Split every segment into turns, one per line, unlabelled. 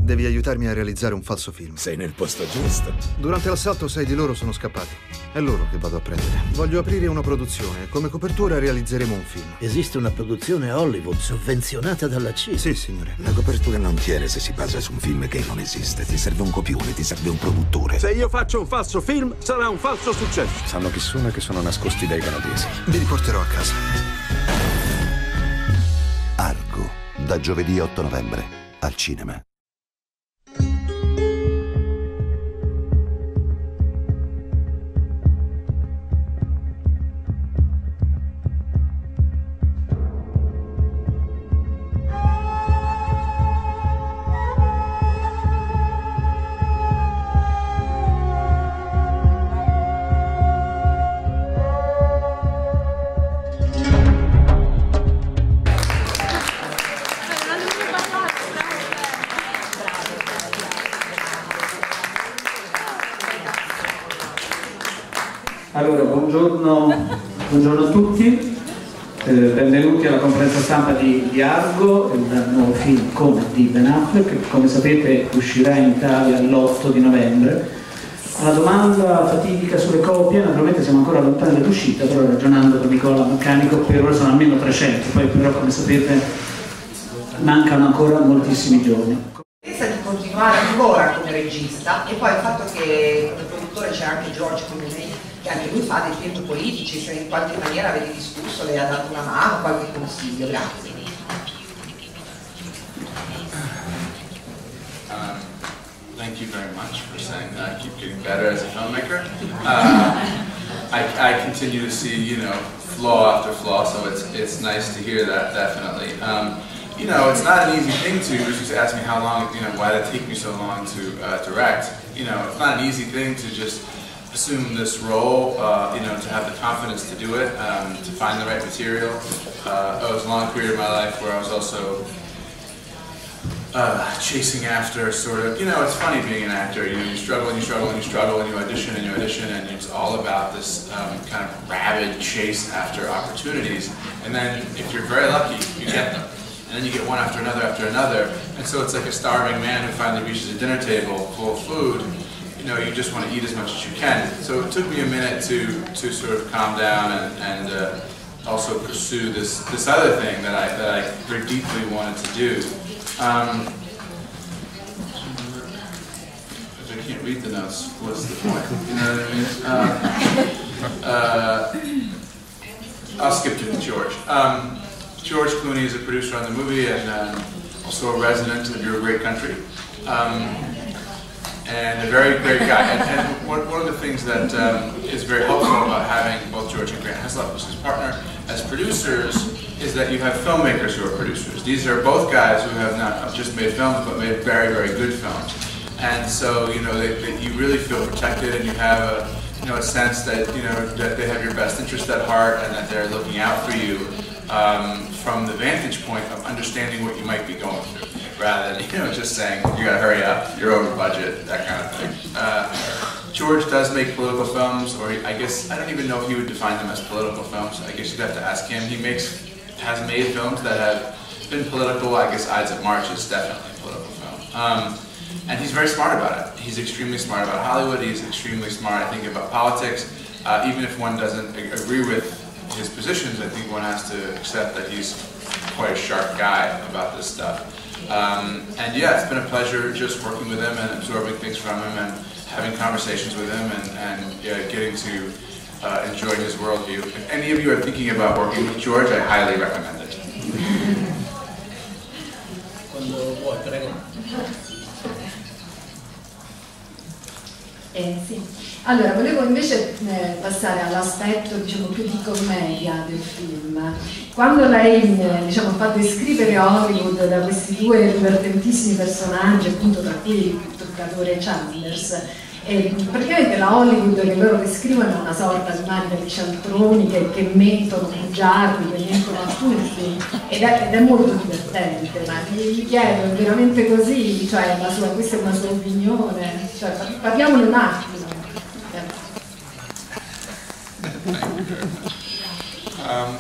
Devi aiutarmi a realizzare un falso film.
Sei nel posto giusto.
Durante l'assalto 6 di loro sono scappati. È loro che vado a prendere. Voglio aprire una produzione. Come copertura realizzeremo un film.
Esiste una produzione Hollywood sovvenzionata dalla CIA?
Sì, signore.
La copertura non tiene se si basa su un film che non esiste. Ti serve un copione, ti serve un produttore.
Se io faccio un falso film, sarà un falso successo.
Sanno chi sono e che sono nascosti dai canadesi.
Vi riporterò a casa.
Argo, da giovedì 8 novembre, al cinema.
Allora, buongiorno a tutti, benvenuti alla conferenza stampa di Argo, il nuovo film di Ben Affleck, che come sapete uscirà in Italia l'8 di novembre. Alla domanda fatidica sulle copie, naturalmente siamo ancora lontani dall'uscita, però ragionando con Nicola Meccanico per ora sono almeno 300, poi però come sapete mancano ancora moltissimi giorni.
Di continuare ancora come regista, e poi il fatto che come produttore c'è anche George Clooney, che anche lui fa dei film politici, se in qualche maniera avete discusso, le ha dato una mano, qualche consiglio. Grazie.
Thank you very much for saying that. I keep getting better as a filmmaker. I continue to see, you know, flaw after flaw, so it's nice to hear that, definitely. You know, it's not an easy thing to, you just asked me how long, you know, why did it take me so long to direct. You know, it's not an easy thing to just assume this role, you know, to have the confidence to do it, to find the right material. It was a long period of my life where I was also chasing after sort of, you know, it's funny being an actor, you know, you struggle and you struggle and you struggle and you audition and you audition, and it's all about this kind of rabid chase after opportunities, and then if you're very lucky, you get them. And then you get one after another, and so it's like a starving man who finally reaches a dinner table full of food. You know, you just want to eat as much as you can. So it took me a minute to sort of calm down and also pursue this other thing that I very deeply wanted to do. If I can't read the notes, what's the point? You know what I mean? I'll skip to George. George Clooney is a producer on the movie and also a resident of Your Great Country. And a very great guy. And one of the things that is very helpful about having both George and Grant Heslop, who's his partner, as producers, is that you have filmmakers who are producers. These are both guys who have not just made films, but made very, very good films. And so, you know, you really feel protected, and you have a sense that, you know, that they have your best interest at heart, and that they're looking out for you from the vantage point of understanding what you might be going through, rather than, you know, just saying, you gotta hurry up, you're over budget, that kind of thing. George does make political films, or I guess, I don't even know if he would define them as political films. I guess you'd have to ask him. He has made films that have been political. I guess Ides of March is definitely a political film. And he's very smart about it. He's extremely smart about Hollywood. He's extremely smart, I think, about politics. Even if one doesn't agree with his positions, I think one has to accept that he's quite a sharp guy about this stuff. And yeah, it's been a pleasure just working with him and absorbing things from him and having conversations with him and getting to enjoy his worldview. If any of you are thinking about working with George, I highly recommend it.
Sì. Allora, volevo invece passare all'aspetto, diciamo, più di commedia del film. Quando lei, diciamo, fa descrivere Hollywood da questi due divertentissimi personaggi, appunto tra cui il truccatore Chandlers, praticamente la Hollywood che loro descrivono è una sorta di marca di cialtroni che mentono bugiardi, che mentono a tutti, ed è molto divertente. Ma mi chiedo, è veramente così? Cioè, questa è una sua opinione? Cioè, parliamone un attimo.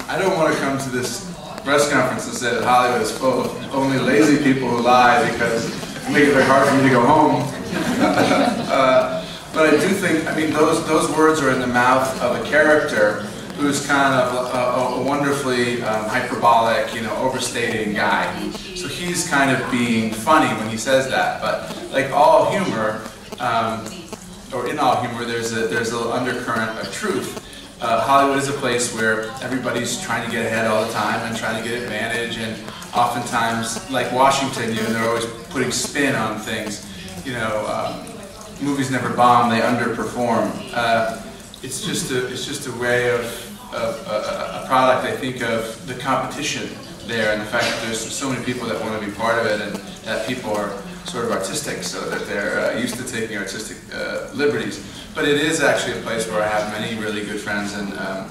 I don't want to come to this press conference and say that Hollywood is full of only lazy people who lie, because make it very hard for me to go home. But I do think, I mean, those words are in the mouth of a character who's kind of a wonderfully hyperbolic, you know, overstating guy. So he's kind of being funny when he says that. But like all humor, or in all humor, there's an undercurrent of truth. Hollywood is a place where everybody's trying to get ahead all the time and trying to get advantage, and oftentimes, like Washington, you know, they're always putting spin on things. You know, movies never bomb; they underperform. It's just a way of a product, I think, of the competition there, and the fact that there's so many people that want to be part of it, and that people are sort of artistic, so that they're used to taking artistic liberties. But it is actually a place where I have many really good friends, and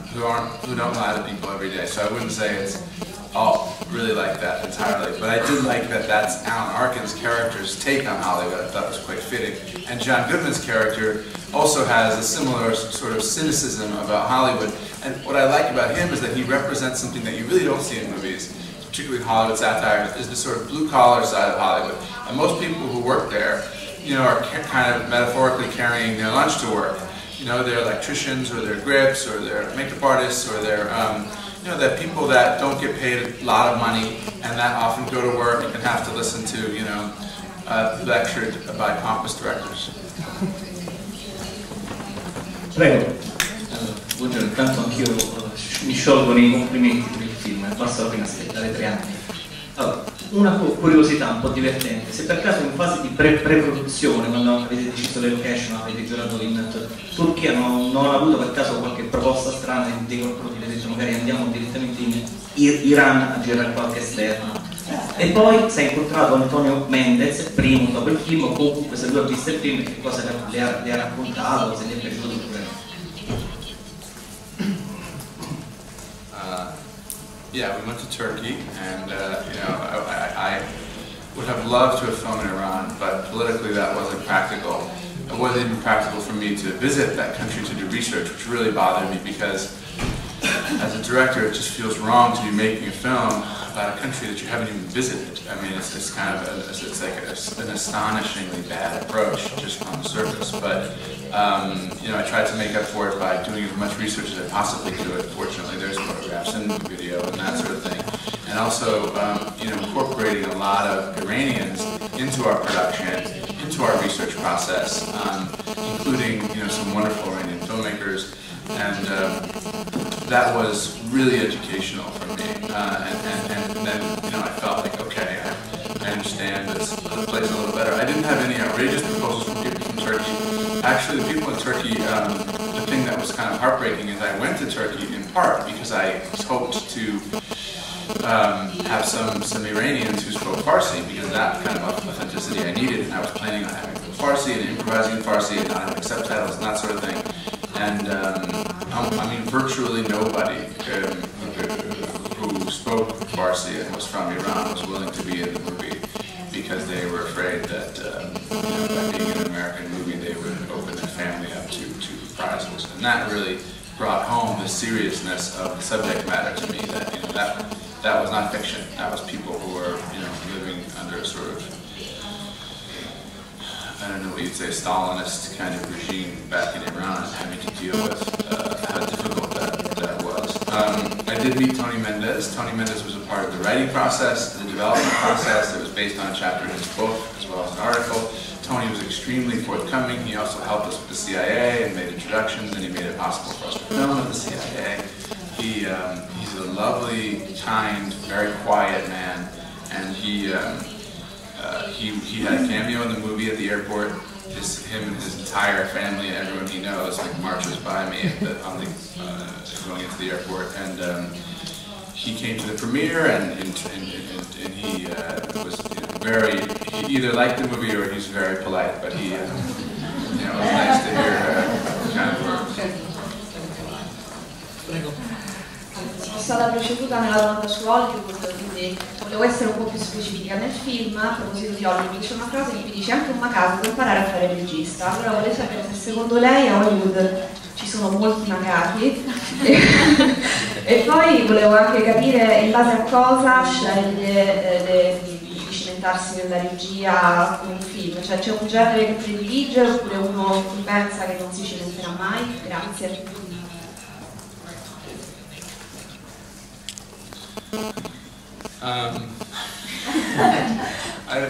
who don't lie to people every day. So I wouldn't say it's all really like that entirely. But I did like that that's Alan Arkin's character's take on Hollywood. I thought was quite fitting. And John Goodman's character also has a similar sort of cynicism about Hollywood. And what I like about him is that he represents something that you really don't see in movies, particularly in Hollywood satire, is the sort of blue-collar side of Hollywood. And most people who work there, you know, are kind of metaphorically carrying their lunch to work. You know, they're electricians, or they're grips, or they're makeup artists, or they're, you know, they're people that don't get paid a lot of money, and that often go to work and have to listen to, you know, lectured by pompous directors.
Prego. Buongiorno, intanto anch'io mi sciolgo nei complimenti per il film, basta appena aspettare 3 anni. Allora, una curiosità un po' divertente: se per caso in fase di pre-produzione, quando avete deciso le location, avete girato in Turchia, non ha avuto per caso qualche proposta strana di qualcuno che avete detto magari andiamo direttamente in Iran a girare qualche esterno? E poi si è incontrato Antonio Mendez, primo dopo il film, o comunque se lui ha visto il film, che cosa le ha raccontato, se gli è piaciuto oppure...
Yeah, we went to Turkey, and you know, I would have loved to have filmed in Iran, but politically that wasn't practical. It wasn't even practical for me to visit that country to do research, which really bothered me because, as a director, it just feels wrong to be making a film about a country that you haven't even visited. I mean, it's kind of it's like an astonishingly bad approach just on the surface. But you know, I tried to make up for it by doing as much research as I possibly could. Fortunately, there's photographs and video and that sort of thing, and also you know, incorporating a lot of Iranians into our production, into our research process, including, you know, some wonderful Iranian filmmakers. And that was really educational for me. And then, you know, I felt like, okay, I understand this place a little better. I didn't have any outrageous proposals from people from Turkey. Actually, the people in Turkey, the thing that was kind of heartbreaking is I went to Turkey in part because I hoped to have some Iranians who spoke Farsi, because that kind of authenticity I needed, and I was planning on having Farsi and improvising in Farsi and not having subtitles and that sort of thing. And I mean, virtually nobody who spoke Farsi and was from Iran was willing to be in the movie because they were afraid that you know, by being an American movie they would open their family up to reprisals. And that really brought home the seriousness of the subject matter to me, that, you know, that was not fiction. That was people who were, you know, living under a sort of, I don't know what you'd say, Stalinist kind of regime back in Iran, having to deal with how difficult that was. I did meet Tony Mendez. Tony Mendez was a part of the writing process, the development process. It was based on a chapter in his book, as well as an article. Tony was extremely forthcoming. He also helped us with the CIA and made introductions, and he made it possible for us to film at the CIA. He's a lovely, kind, very quiet man, and he had a cameo in the movie at the airport. Him and his entire family and everyone he knows like marches by me going into the airport, and he came to the premiere, and he was, you know, very. He either liked the movie or he's very polite, but he, you know, it was nice to hear kind of words.
Sono stata preceduta nella domanda su Hollywood, quindi volevo essere un po' più specifica. Nel film, a proposito di Hollywood, c'è una frase che mi dice: anche un macaco può imparare a fare il regista. Allora vorrei sapere se secondo lei a Hollywood ci sono molti macachi e poi volevo anche capire in base a cosa sceglie i
cimentarsi nella regia con un film? Cioè c'è un genere che predilige oppure uno che pensa che non si cimenterà mai? Grazie.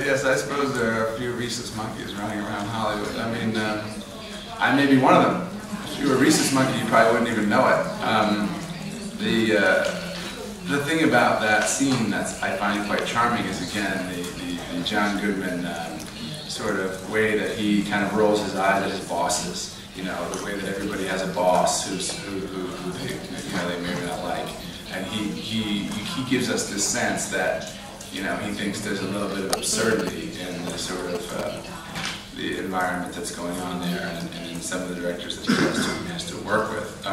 Yes, I suppose there are a few rhesus monkeys running around Hollywood. I mean, I may be one of them. If you were a rhesus monkey, you probably wouldn't even know it. The thing about that scene that I find quite charming is, again, the John Goodman sort of way that he kind of rolls his eyes at his bosses. You know, the way that everybody has a boss who they maybe not like, and he gives us this sense that, you know, he thinks there's a little bit of absurdity in the sort of the environment that's going on there, and in some of the directors that he has to work with.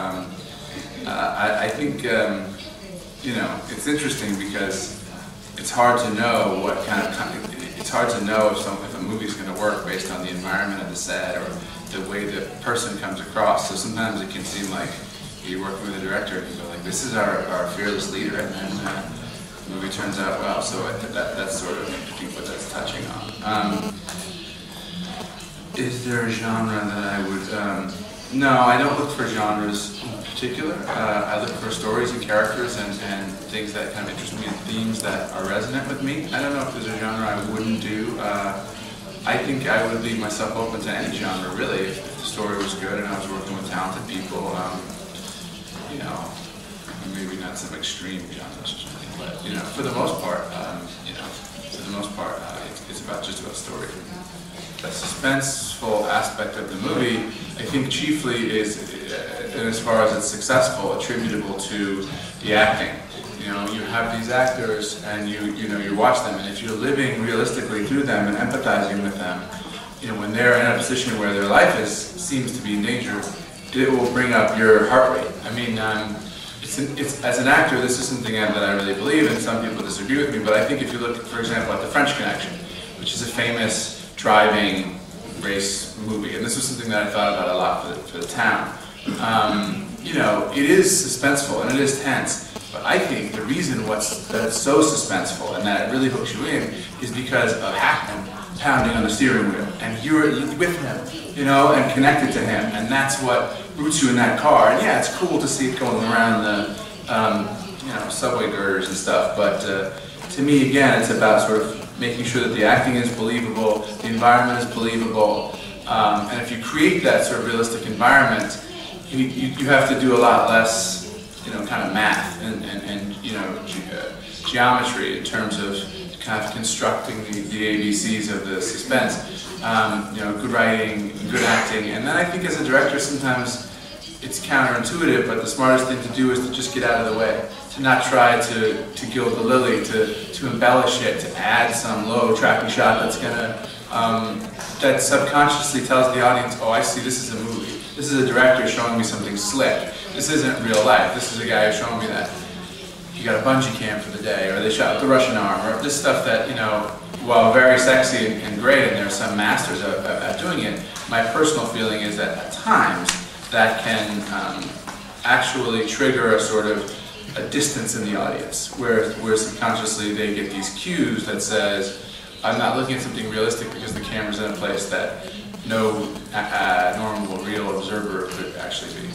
I think, you know, it's interesting because it's hard to know what kind of, it's hard to know if a movie's going to work based on the environment of the set or the way the person comes across. So sometimes it can seem like you're working with a director and you go like, this is our fearless leader, and then the movie turns out well. So that's sort of, I think, what that's touching on. Is there a genre that I would, no, I don't look for genres in particular. I look for stories and characters and things that kind of interest me and themes that are resonant with me. I don't know if there's a genre I wouldn't do. I think I would leave myself open to any genre, really, if the story was good and I was working with talented people. You know, maybe not some extreme genres or something, but, you know, for the most part, you know, it's just about story. The suspenseful aspect of the movie, I think, chiefly is, and as far as it's successful, attributable to the acting. You know, you have these actors, and you watch them, and if you're living realistically through them and empathizing with them, you know, when they're in a position where their life seems to be in danger, it will bring up your heart rate. I mean, as an actor, this is something that I really believe, and some people disagree with me, but I think if you look, for example, at The French Connection, which is a famous driving race movie, and this was something that I thought about a lot for the town. You know, it is suspenseful and it is tense, but I think the reason that it's so suspenseful and that it really hooks you in is because of Hackman pounding on the steering wheel, and you're with him, you know, and connected to him, and that's what roots you in that car. And yeah, it's cool to see it going around the you know, subway girders and stuff, but to me, again, it's about sort of making sure that the acting is believable, the environment is believable, and if you create that sort of realistic environment, you have to do a lot less, you know, kind of math and you know, geometry in terms of kind of constructing the ABCs of the suspense. You know, good writing, good acting, and then I think as a director sometimes it's counterintuitive, but the smartest thing to do is to just get out of the way. To not try to gild the lily, to embellish it, to add some low tracking shot that's gonna, that subconsciously tells the audience, oh, I see, this is a movie. This is a director showing me something slick. This isn't real life. This is a guy showing me that he got a bungee cam for the day, or they shot with the Russian arm, or this stuff that, you know, while very sexy and great, and there are some masters at doing it, my personal feeling is that at times that can actually trigger a sort of a distance in the audience, where subconsciously they get these cues that says, I'm not looking at something realistic because the camera's in a place that no normal, real observer could actually be.